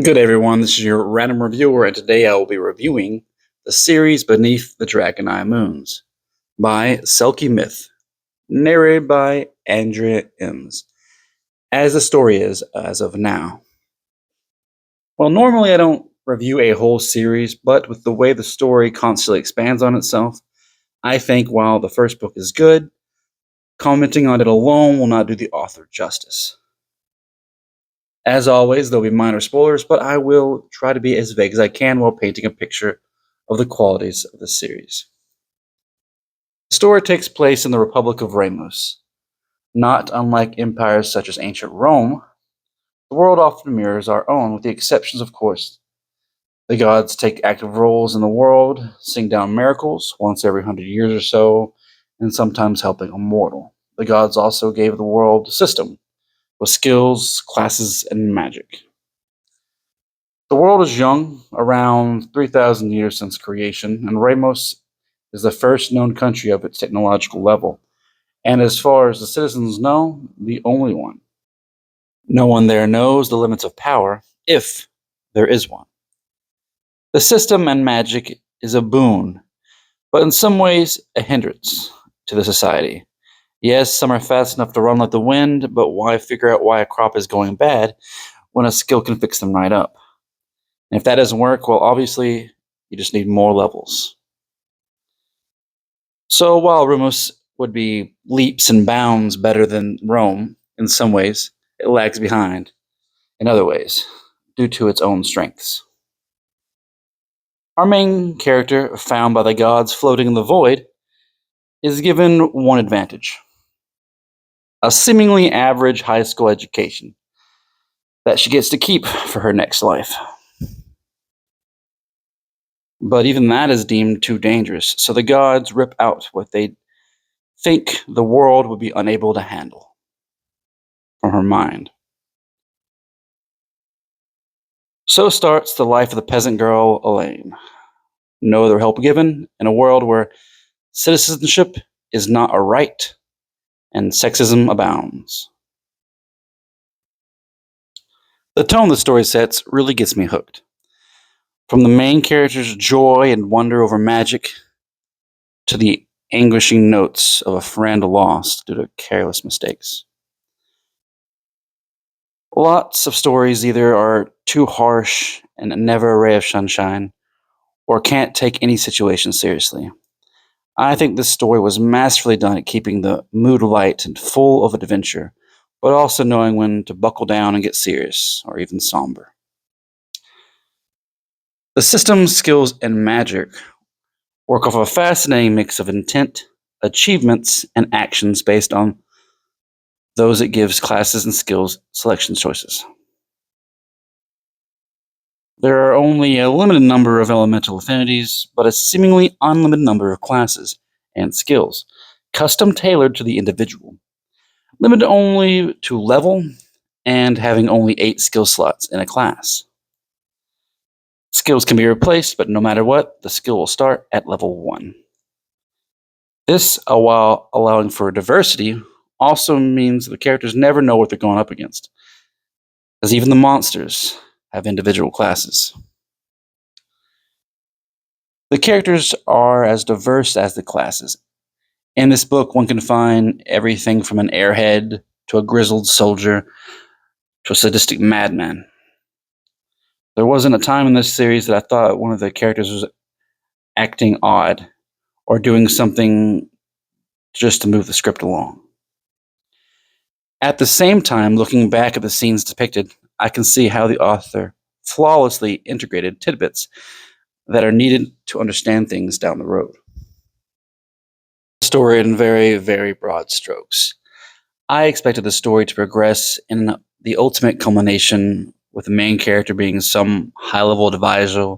Good day, everyone. This is your random reviewer, and today I will be reviewing the series Beneath the Dragon Eye Moons by Selkie Myth, narrated by Andrea Emmes, as the story is as of now. Well, normally I don't review a whole series, but with the way the story constantly expands on itself, I think while the first book is good, commenting on it alone will not do the author justice. As always, there'll be minor spoilers, but I will try to be as vague as I can while painting a picture of the qualities of the series. The story takes place in the Republic of Ramos. Not unlike empires such as ancient Rome, the world often mirrors our own, with the exceptions, of course. The gods take active roles in the world, sing down miracles once every 100 years or so, and sometimes helping a mortal. The gods also gave the world a system with skills, classes, and magic. The world is young, around 3,000 years since creation, and Ramos is the first known country of its technological level, and as far as the citizens know, the only one. No one there knows the limits of power, if there is one. The system and magic is a boon, but in some ways a hindrance to the society. Yes, some are fast enough to run like the wind, but why figure out why a crop is going bad when a skill can fix them right up? And if that doesn't work, well, obviously, you just need more levels. So while Rumos would be leaps and bounds better than Rome in some ways, it lags behind in other ways due to its own strengths. Our main character, found by the gods floating in the void, is given one advantage: a seemingly average high school education that she gets to keep for her next life. But even that is deemed too dangerous, so the gods rip out what they think the world would be unable to handle from her mind. So starts the life of the peasant girl Elaine. No other help given in a world where citizenship is not a right and sexism abounds. The tone the story sets really gets me hooked. From the main character's joy and wonder over magic to the anguishing notes of a friend lost due to careless mistakes. Lots of stories either are too harsh and never a ray of sunshine, or can't take any situation seriously. I think this story was masterfully done at keeping the mood light and full of adventure, but also knowing when to buckle down and get serious, or even somber. The system, skills, and magic work off a fascinating mix of intent, achievements, and actions based on those it gives classes and skills selection choices. There are only a limited number of elemental affinities, but a seemingly unlimited number of classes and skills, custom tailored to the individual, limited only to level and having only 8 skill slots in a class. Skills can be replaced, but no matter what, the skill will start at level 1. This, while allowing for diversity, also means the characters never know what they're going up against, as even the monsters have individual classes. The characters are as diverse as the classes. In this book, one can find everything from an airhead to a grizzled soldier to a sadistic madman. There wasn't a time in this series that I thought one of the characters was acting odd or doing something just to move the script along. At the same time, looking back at the scenes depicted, I can see how the author flawlessly integrated tidbits that are needed to understand things down the road. Story in very, very broad strokes. I expected the story to progress in the ultimate culmination, with the main character being some high level advisor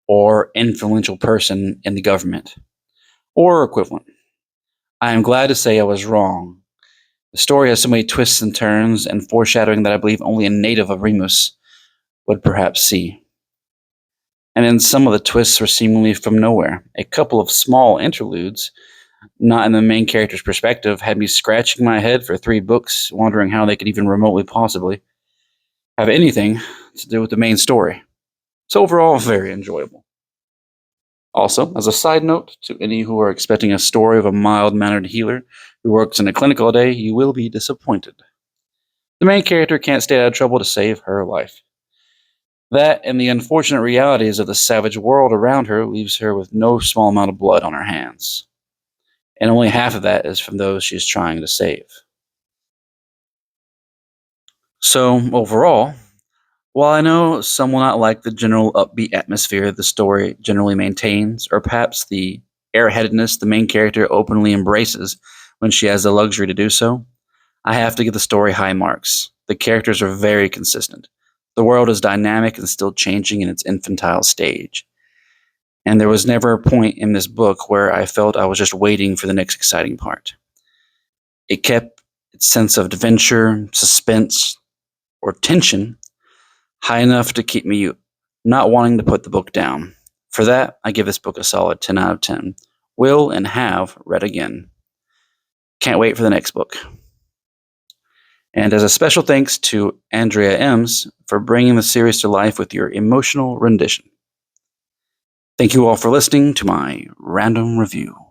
or influential person in the government, or equivalent. I am glad to say I was wrong. The story has so many twists and turns and foreshadowing that I believe only a native of Remus would perhaps see. And then some of the twists were seemingly from nowhere. A couple of small interludes, not in the main character's perspective, had me scratching my head for 3 books, wondering how they could even remotely possibly have anything to do with the main story. So overall, very enjoyable. Also, as a side note, to any who are expecting a story of a mild-mannered healer who works in a clinic all day, you will be disappointed. The main character can't stay out of trouble to save her life. That and the unfortunate realities of the savage world around her leaves her with no small amount of blood on her hands. And only half of that is from those she is trying to save. So, overall, while I know some will not like the general upbeat atmosphere the story generally maintains, or perhaps the airheadedness the main character openly embraces when she has the luxury to do so, I have to give the story high marks. The characters are very consistent. The world is dynamic and still changing in its infantile stage. And there was never a point in this book where I felt I was just waiting for the next exciting part. It kept its sense of adventure, suspense, or tension high enough to keep me not wanting to put the book down. For that, I give this book a solid 10 out of 10. Will and have read again. Can't wait for the next book. And as a special thanks to Andrea Emmes for bringing the series to life with your emotional rendition. Thank you all for listening to my random review.